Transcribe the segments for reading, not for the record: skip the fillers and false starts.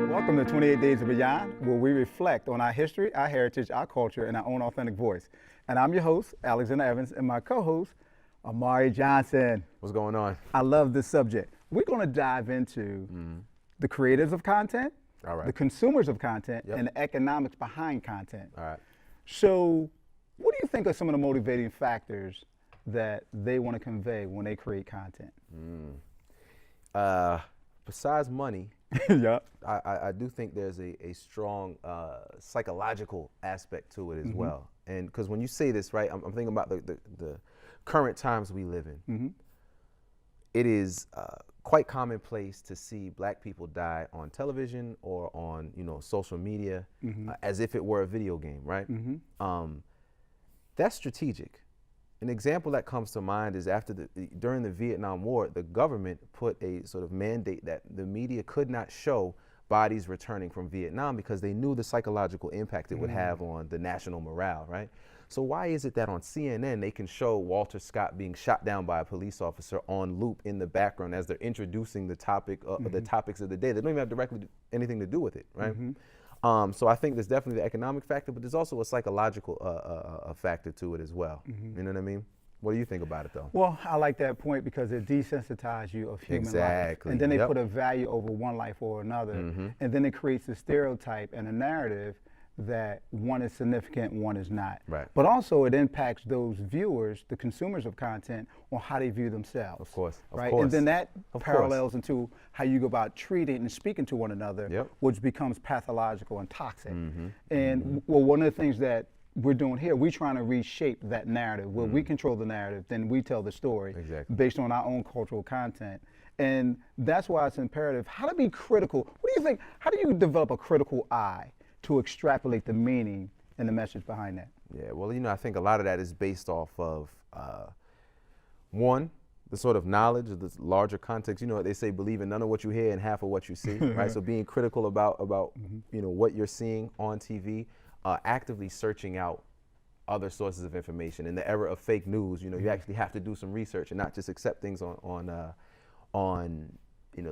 Welcome to 28 Days of Beyond, where we reflect on our history, our heritage, our culture, and our own authentic voice. And I'm your host, Alexander Evans, and my co-host, Amari Johnson. What's going on? I love this subject. We're going to dive into the creators of content, All right. the consumers of content, Yep. and the economics behind content. All right. So what do you think are some of the motivating factors that they want to convey when they create content? Besides money, Yeah. I do think there's a strong psychological aspect to it as well. And because when you say this, right, I'm thinking about the current times we live in. It is quite commonplace to see black people die on television or on social media as if it were a video game, right? That's strategic. An example that comes to mind is during the Vietnam War, the government put a sort of mandate that the media could not show bodies returning from Vietnam because they knew the psychological impact it would have on the national morale, right? So why is it that on CNN they can show Walter Scott being shot down by a police officer on loop in the background as they're introducing the topics of the day? They don't even have directly anything to do with it, right? So I think there's definitely the economic factor, but there's also a psychological factor to it as well. You know what I mean? What do you think about it, though? Well, I like that point because it desensitizes you of human life. Exactly. And then they put a value over one life or another. And then it creates a stereotype and a narrative that one is significant, one is not. Right. But also it impacts those viewers, the consumers of content, on how they view themselves. Of course. Right? And then that parallels into how you go about treating and speaking to one another, Yep. which becomes pathological and toxic. And well, one of the things that we're doing here, we're trying to reshape that narrative. Where we control the narrative, then we tell the story based on our own cultural content. And that's why it's imperative how to be critical. What do you think? How do you develop a critical eye to extrapolate the meaning and the message behind that? Yeah, well, I think a lot of that is based off of, one, the sort of knowledge of the larger context. They say believe in none of what you hear and half of what you see, right? So being critical about what you're seeing on TV, actively searching out other sources of information. In the era of fake news, you actually have to do some research and not just accept things on the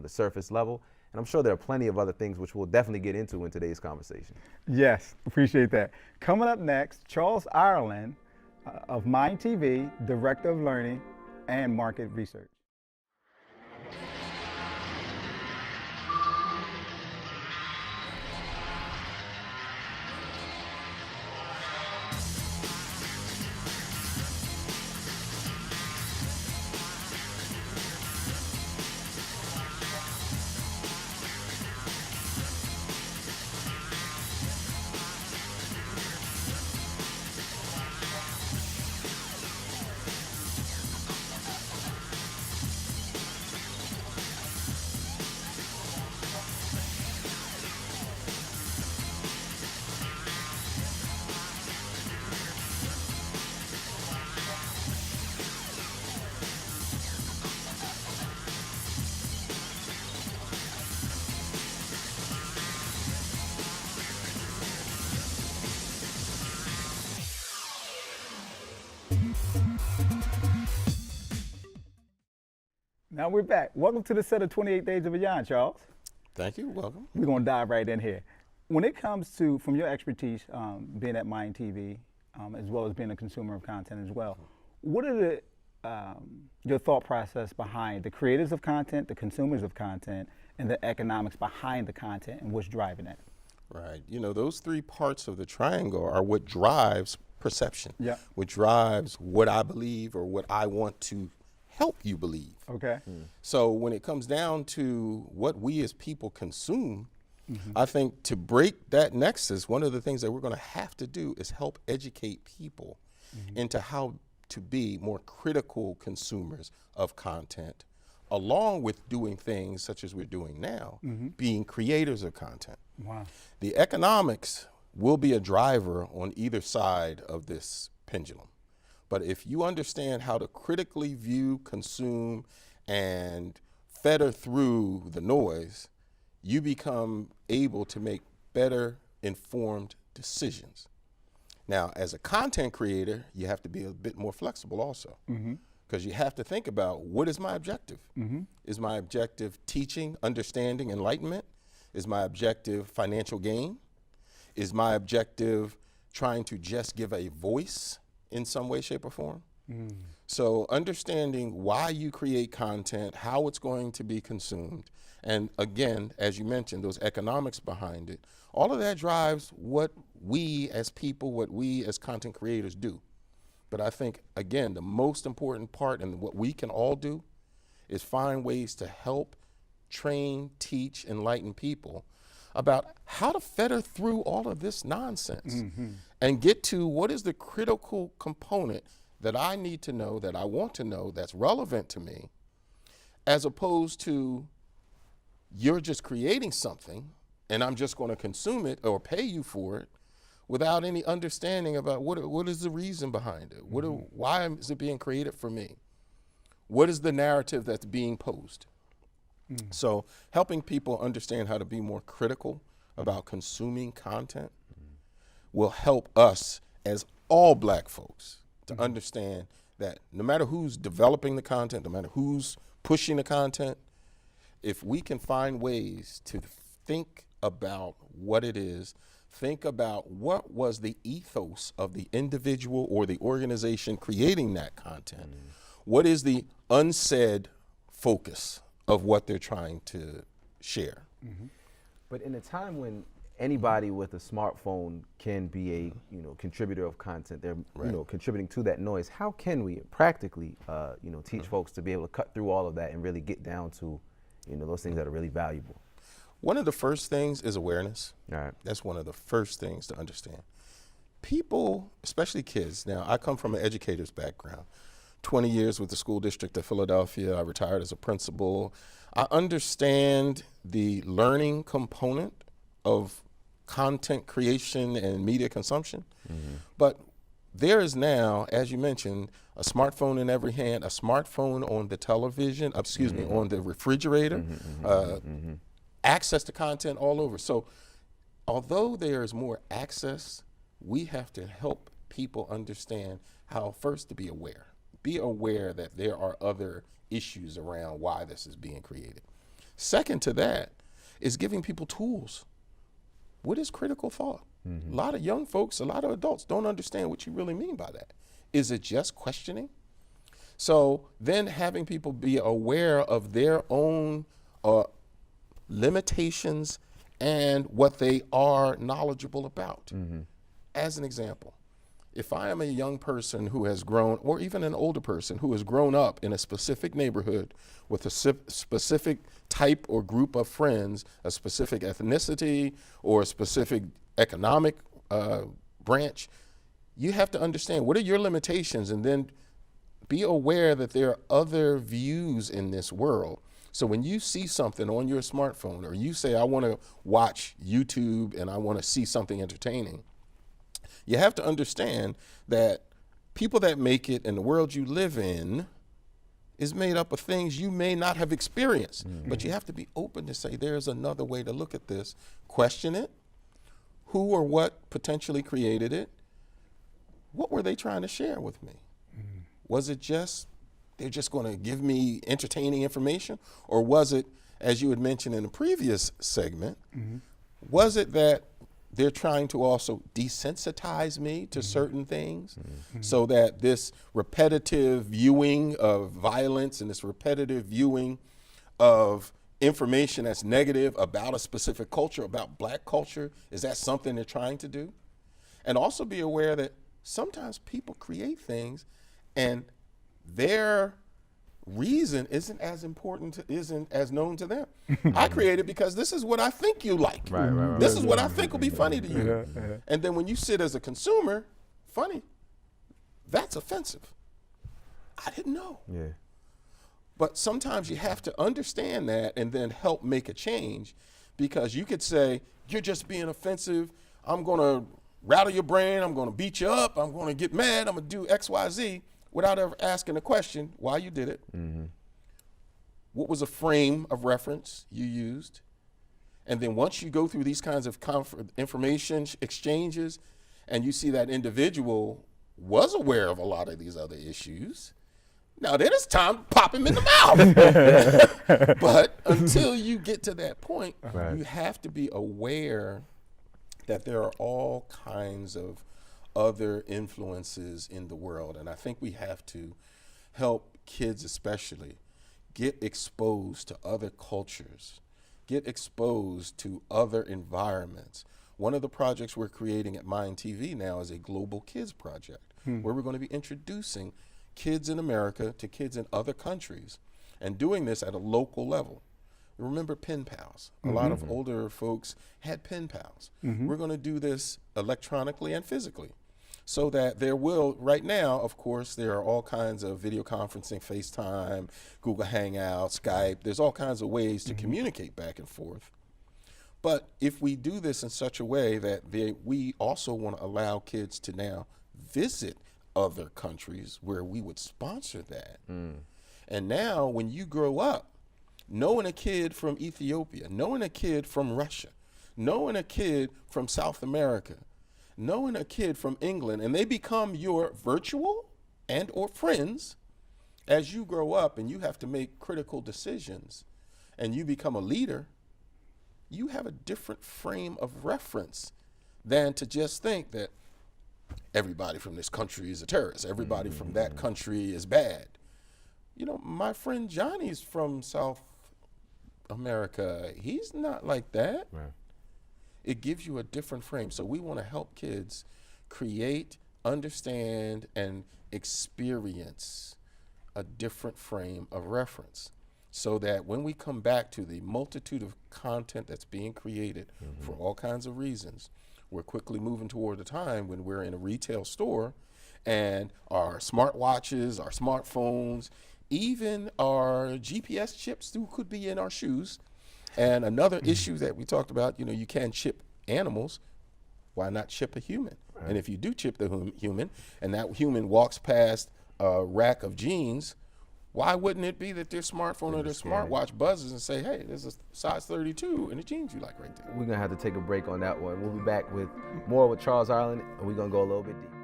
surface level. And I'm sure there are plenty of other things which we'll definitely get into in today's conversation. Yes, appreciate that. Coming up next, Charles Ireland of Mind TV, Director of Learning and Market Research. Now we're back. Welcome to the set of 28 Days of Beyond, Charles. Thank you. Welcome. We're going to dive right in here. When it comes to, from your expertise, being at Mind TV, as well as being a consumer of content as well, what are your thought process behind the creators of content, the consumers of content, and the economics behind the content and what's driving it? Right. Those three parts of the triangle are what drives perception, Yeah. what drives what I believe or what I want to help you believe. Okay. So when it comes down to what we as people consume, I think to break that nexus, one of the things that we're going to have to do is help educate people into how to be more critical consumers of content, along with doing things such as we're doing now, being creators of content. Wow. The economics will be a driver on either side of this pendulum. But if you understand how to critically view, consume, and feather through the noise, you become able to make better informed decisions. Now, as a content creator, you have to be a bit more flexible also. Because you have to think about, what is my objective? Is my objective teaching, understanding, enlightenment? Is my objective financial gain? Is my objective trying to just give a voice in some way, shape, or form? So understanding why you create content, how it's going to be consumed, and again, as you mentioned, those economics behind it, all of that drives what we as people, what we as content creators do. But I think, again, the most important part and what we can all do is find ways to help train, teach, enlighten people about how to fetter through all of this nonsense and get to what is the critical component that I need to know, that I want to know, that's relevant to me, as opposed to you're just creating something and I'm just going to consume it or pay you for it without any understanding about what is the reason behind it? Why is it being created for me? What is the narrative that's being posed? So helping people understand how to be more critical about consuming content will help us as all Black folks to understand that no matter who's developing the content, no matter who's pushing the content, if we can find ways to think about what it is, think about what was the ethos of the individual or the organization creating that content. What is the unsaid focus of what they're trying to share? But in a time when anybody with a smartphone can be a contributor of content, they're contributing to that noise. How can we practically teach folks to be able to cut through all of that and really get down to those things that are really valuable? One of the first things is awareness. All right. That's one of the first things to understand. People, especially kids, now I come from an educator's background, 20 years with the school district of Philadelphia. I retired as a principal. I understand the learning component of content creation and media consumption. But there is now, as you mentioned, a smartphone in every hand, a smartphone on the television, on the refrigerator, access to content all over. So although there is more access, we have to help people understand how first to be aware. Be aware that there are other issues around why this is being created. Second to that is giving people tools. What is critical thought? A lot of young folks, a lot of adults don't understand what you really mean by that. Is it just questioning? So then having people be aware of their own limitations and what they are knowledgeable about. As an example, if I am a young person who has grown, or even an older person who has grown up in a specific neighborhood with a specific type or group of friends, a specific ethnicity or a specific economic branch, you have to understand what are your limitations and then be aware that there are other views in this world. So when you see something on your smartphone, or you say, I want to watch YouTube and I want to see something entertaining, you have to understand that people that make it in the world you live in is made up of things you may not have experienced. But you have to be open to say, there's another way to look at this, question it, who or what potentially created it, what were they trying to share with me? Was it just, they're just going to give me entertaining information? Or was it, as you had mentioned in the previous segment, was it that they're trying to also desensitize me to certain things so that this repetitive viewing of violence and this repetitive viewing of information that's negative about a specific culture, about Black culture, is that something they're trying to do? And also be aware that sometimes people create things and their reason isn't as important, isn't as known to them. I created because this is what I think you like. This is what I think will be funny to you. And then when you sit as a consumer, funny, that's offensive. I didn't know. But sometimes you have to understand that and then help make a change, because you could say, you're just being offensive. I'm going to rattle your brain. I'm going to beat you up. I'm going to get mad. I'm going to do X, Y, Z, without ever asking the question why you did it. What was a frame of reference you used? And then once you go through these kinds of information exchanges and you see that individual was aware of a lot of these other issues, Now then it's time to pop him in the mouth. But until you get to that point, you have to be aware that there are all kinds of other influences in the world. And I think we have to help kids especially get exposed to other cultures, get exposed to other environments. One of the projects we're creating at Mind TV now is a Global Kids Project, where we're going to be introducing kids in America to kids in other countries and doing this at a local level. Remember pen pals. A lot of older folks had pen pals. We're going to do this electronically and physically so that there will, right now, of course, there are all kinds of video conferencing, FaceTime, Google Hangouts, Skype. There's all kinds of ways to communicate back and forth. But if we do this in such a way that we also want to allow kids to now visit other countries where we would sponsor that. And now when you grow up, knowing a kid from Ethiopia, knowing a kid from Russia, knowing a kid from South America, knowing a kid from England, and they become your virtual and or friends as you grow up and you have to make critical decisions and you become a leader, you have a different frame of reference than to just think that everybody from this country is a terrorist. Everybody from that country is bad. You know, my friend Johnny's from South America. He's not like that. Right. It gives you a different frame. So we want to help kids create, understand, and experience a different frame of reference so that when we come back to the multitude of content that's being created for all kinds of reasons, we're quickly moving toward a time when we're in a retail store and our smartwatches, our smartphones, even our GPS chips could be in our shoes. And another issue that we talked about, you know, you can chip animals. Why not chip a human? Right. And if you do chip the human and that human walks past a rack of jeans, why wouldn't it be that their smartphone or their smartwatch buzzes and say, hey, there's a size 32 in the jeans you like right there? We're going to have to take a break on that one. We'll be back with more with Charles Ireland, and we're going to go a little bit deeper.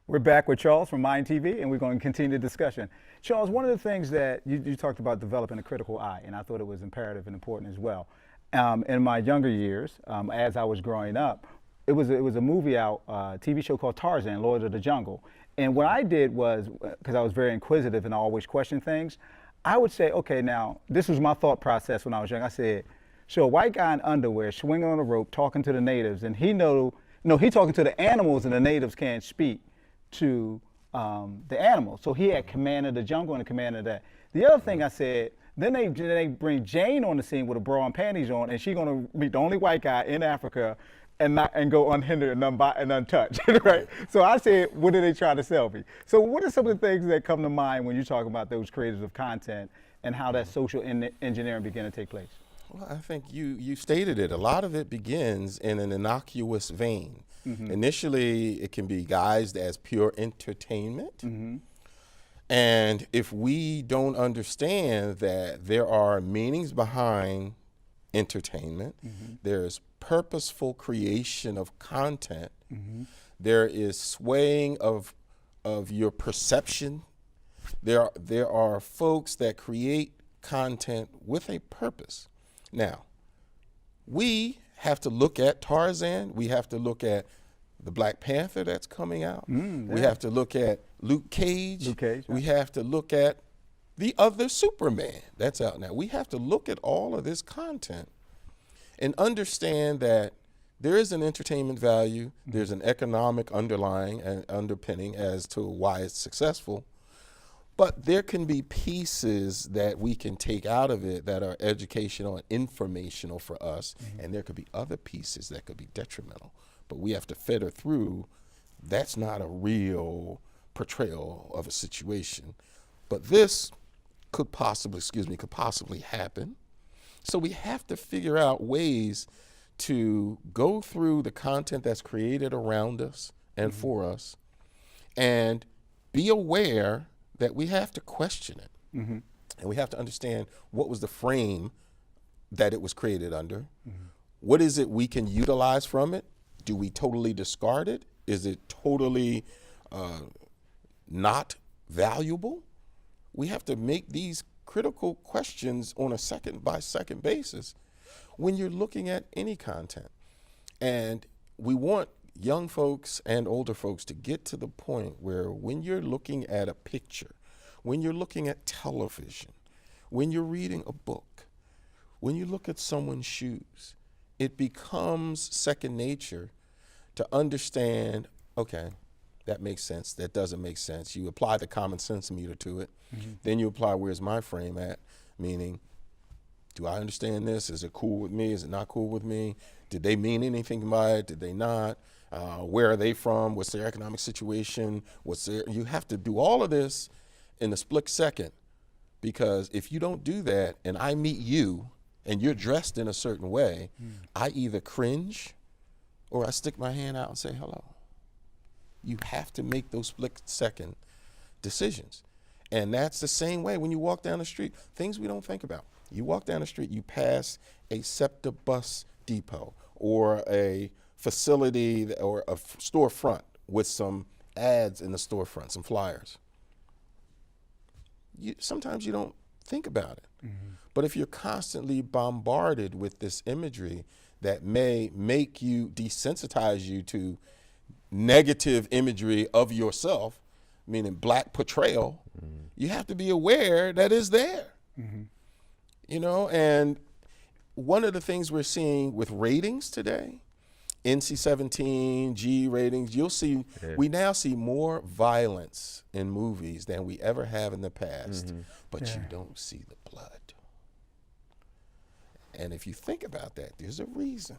We're back with Charles from Mind TV, and we're going to continue the discussion. Charles, one of the things that you talked about developing a critical eye, and I thought it was imperative and important as well. In my younger years, as I was growing up, it was a movie out, TV show called Tarzan, Lord of the Jungle. And what I did was, because I was very inquisitive and I always questioned things, I would say, okay, now, this was my thought process when I was young. I said, so a white guy in underwear swinging on a rope talking to the natives, and he talking to the animals and the natives can't speak to the animals. So he had command of the jungle and command of that. The other thing I said, then they bring Jane on the scene with a bra and panties on, and she's gonna meet the only white guy in Africa and go unhindered and untouched, right? So I said, what are they trying to sell me? So what are some of the things that come to mind when you talk about those creators of content and how that social engineering began to take place? Well, I think you stated it. A lot of it begins in an innocuous vein. Initially, it can be guised as pure entertainment. And if we don't understand that there are meanings behind entertainment, there's purposeful creation of content, there is swaying of your perception. There are folks that create content with a purpose. Now, we have to look at Tarzan. We have to look at the Black Panther that's coming out. We have to look at Luke Cage. We have to look at the other Superman that's out now. We have to look at all of this content and understand that there is an entertainment value. There's an economic underlying and underpinning as to why it's successful. But there can be pieces that we can take out of it that are educational and informational for us, and there could be other pieces that could be detrimental. But we have to filter through, that's not a real portrayal of a situation. but this could possibly happen. So we have to figure out ways to go through the content that's created around us and for us, and be aware that we have to question it. And we have to understand what was the frame that it was created under. What is it we can utilize from it? Do we totally discard it? Is it totally not valuable? We have to make these critical questions on a second by second basis when you're looking at any content. And we want young folks and older folks to get to the point where when you're looking at a picture, when you're looking at television, when you're reading a book, when you look at someone's shoes, it becomes second nature to understand, okay, that makes sense, that doesn't make sense. You apply the common sense meter to it. Then you apply, where's my frame at? Meaning, do I understand this? Is it cool with me? Is it not cool with me? Did they mean anything by it? Did they not? Where are they from? What's their economic situation? You have to do all of this in a split second, because if you don't do that and I meet you and you're dressed in a certain way, I either cringe or I stick my hand out and say hello. You have to make those split second decisions. And that's the same way when you walk down the street, things we don't think about. You walk down the street, you pass a SEPTA bus depot or a facility or a storefront with some ads in the storefront, some flyers. Sometimes you don't think about it. But if you're constantly bombarded with this imagery that may make you, desensitize you to negative imagery of yourself, meaning black portrayal, you have to be aware that it's there. You know, and one of the things we're seeing with ratings today, NC-17, G ratings, you'll see, we now see more violence in movies than we ever have in the past, but you don't see the blood. And if you think about that, there's a reason.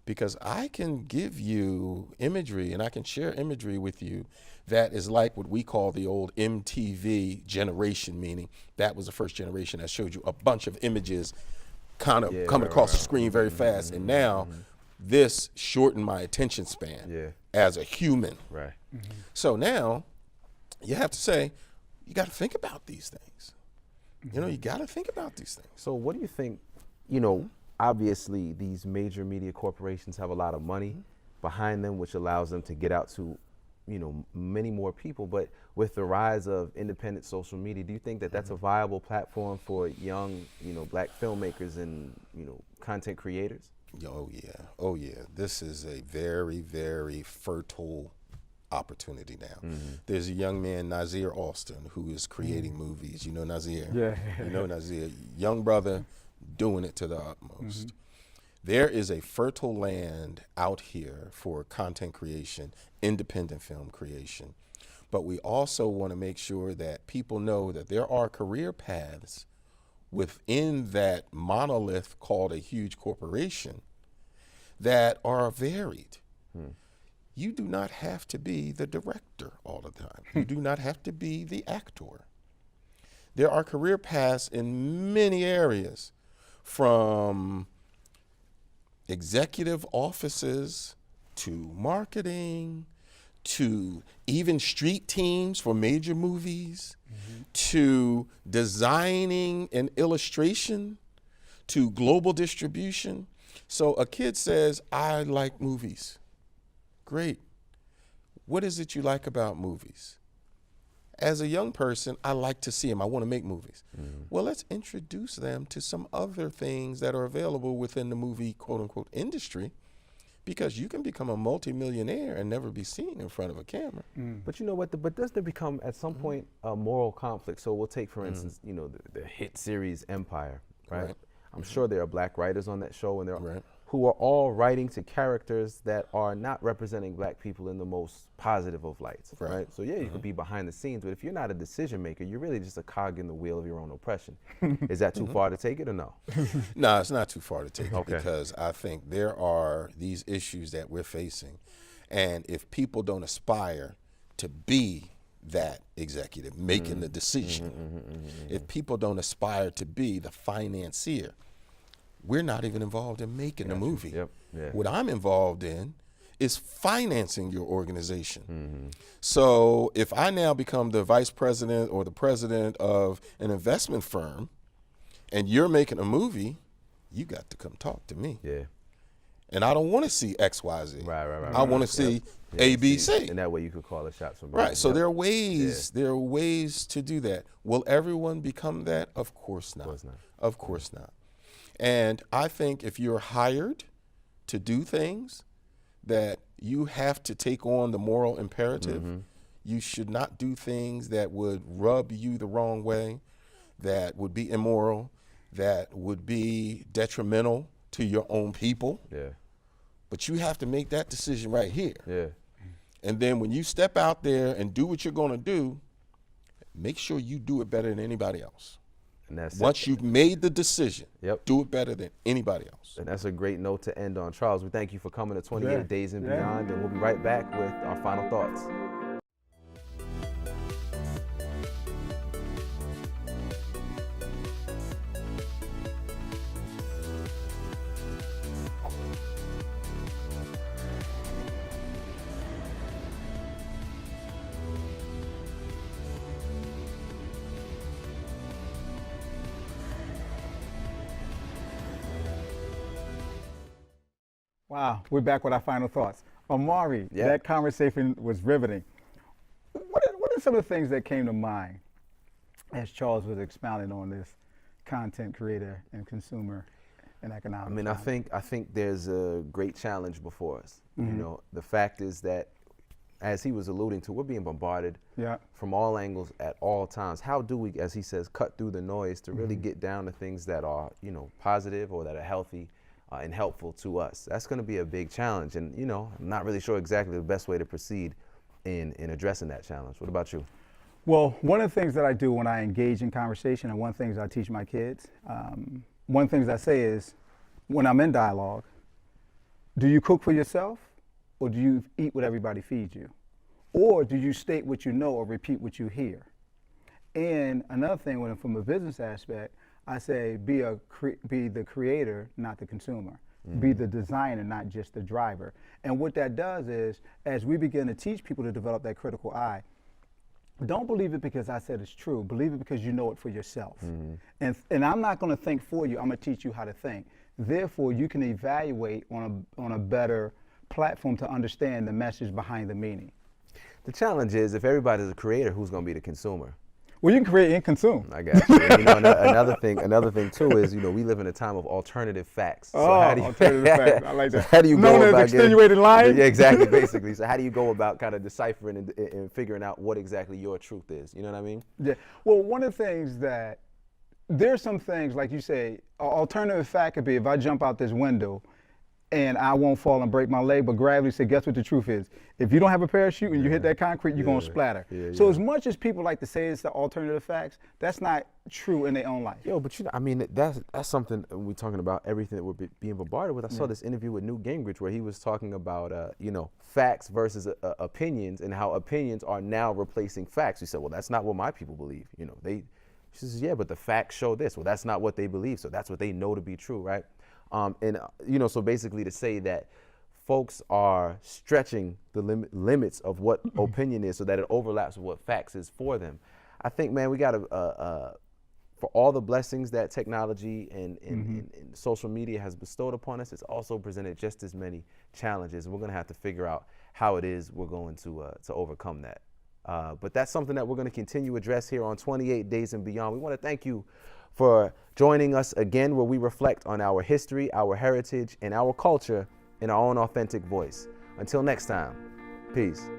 Because I can give you imagery and I can share imagery with you that is like what we call the old MTV generation, meaning that was the first generation that showed you a bunch of images kind of coming across the screen very fast. And now this shortened my attention span as a human. So now you have to say, you got to think about these things. You know, you got to think about these things. So what do you think, you know, obviously these major media corporations have a lot of money behind them, which allows them to get out to, you know, many more people. But with the rise of independent social media, do you think that that's a viable platform for young, you know, black filmmakers and, you know, content creators? Oh yeah. This is a very, very fertile opportunity now. There's a young man, Nazir Alston, who is creating movies. You know Nazir? You know Nazir, young brother, doing it to the utmost. There is a fertile land out here for content creation, independent film creation. But we also want to make sure that people know that there are career paths within that monolith called a huge corporation that are varied. You do not have to be the director all the time. You do not have to be the actor. There are career paths in many areas, from executive offices to marketing to even street teams for major movies, to designing and illustration, to global distribution. So a kid says, I like movies. Great. What is it you like about movies? As a young person, I like to see them. I want to make movies. Well, let's introduce them to some other things that are available within the movie, quote unquote, industry, because you can become a multimillionaire and never be seen in front of a camera. But you know what, but does there become at some point a moral conflict? So we'll take, for instance, you know, the hit series Empire, right? I'm sure there are black writers on that show, and there are who are all writing to characters that are not representing black people in the most positive of lights, right? So yeah, you could be behind the scenes, but if you're not a decision maker, you're really just a cog in the wheel of your own oppression. Is that too far to take it, or no? No, it's not too far to take it, because I think there are these issues that we're facing, and if people don't aspire to be that executive making the decision. If people don't aspire to be the financier, we're not even involved in making the movie. What I'm involved in is financing your organization. So if I now become the vice president or the president of an investment firm and you're making a movie, you got to come talk to me. And I don't want to see X, Y, Z. I want to see A, B, C. And that way you could call the shots from Right. So there are ways. There are ways to do that. Will everyone become that? Of course not. Of course not. And I think if you're hired to do things that you have to take on the moral imperative, you should not do things that would rub you the wrong way, that would be immoral, that would be detrimental to your own people. But you have to make that decision right here. And then when you step out there and do what you're going to do, make sure you do it better than anybody else. And that's Once you've made the decision, do it better than anybody else. And that's a great note to end on. Charles, we thank you for coming to 28 Days and Beyond, and we'll be right back with our final thoughts. Wow, we're back with our final thoughts. Amari, that conversation was riveting. What are some of the things that came to mind as Charles was expounding on this content creator and consumer and economic? I mean, I think there's a great challenge before us. You know, the fact is that, as he was alluding to, we're being bombarded from all angles at all times. How do we, as he says, cut through the noise to really get down to things that are, you know, positive or that are healthy and helpful to us? That's going to be a big challenge, and you know, I'm not really sure exactly the best way to proceed in addressing that challenge. What about you? Well, one of the things that I do when I engage in conversation, and one of the things I teach my kids, one of the things I say is, when I'm in dialogue, do you cook for yourself, or do you eat what everybody feeds you? Or do you state what you know or repeat what you hear? And another thing, when from a business aspect, I say be the creator, not the consumer. Be the designer, not just the driver. And what that does is, as we begin to teach people to develop that critical eye, don't believe it because I said it's true. Believe it because you know it for yourself. And I'm not going to think for you. I'm going to teach you how to think. Therefore, you can evaluate on a better platform to understand the message behind the meaning. The challenge is, if everybody's a creator, who's going to be the consumer? Well, you can create and consume. I got you. And, you know, another thing too is, you know, we live in a time of alternative facts. So alternative facts. I like that. So how do you known go as about extenuated lying? Yeah, exactly, basically. So how do you go about kind of deciphering and figuring out what exactly your truth is? You know what I mean? Yeah. Well, one of the things that, there's some things, like you say, alternative fact could be, if I jump out this window and I won't fall and break my leg, but gravity said, guess what the truth is? If you don't have a parachute and you hit that concrete, you're going to splatter. So as much as people like to say it's the alternative facts, that's not true in their own life. Yo, but you know, I mean, that's something we're talking about, everything that we're being bombarded with. I saw this interview with Newt Gingrich where he was talking about, you know, facts versus opinions, and how opinions are now replacing facts. He said, well, that's not what my people believe. You know, she says, yeah, but the facts show this. Well, that's not what they believe, so that's what they know to be true, right? And, you know, so basically to say that folks are stretching the limits of what opinion is so that it overlaps with what facts is for them. I think, man, we got to, for all the blessings that technology and social media has bestowed upon us, it's also presented just as many challenges. We're going to have to figure out how it is we're going to overcome that. But that's something that we're going to continue to address here on 28 Days and Beyond. We want to thank you for joining us again, where we reflect on our history, our heritage, and our culture in our own authentic voice. Until next time, peace.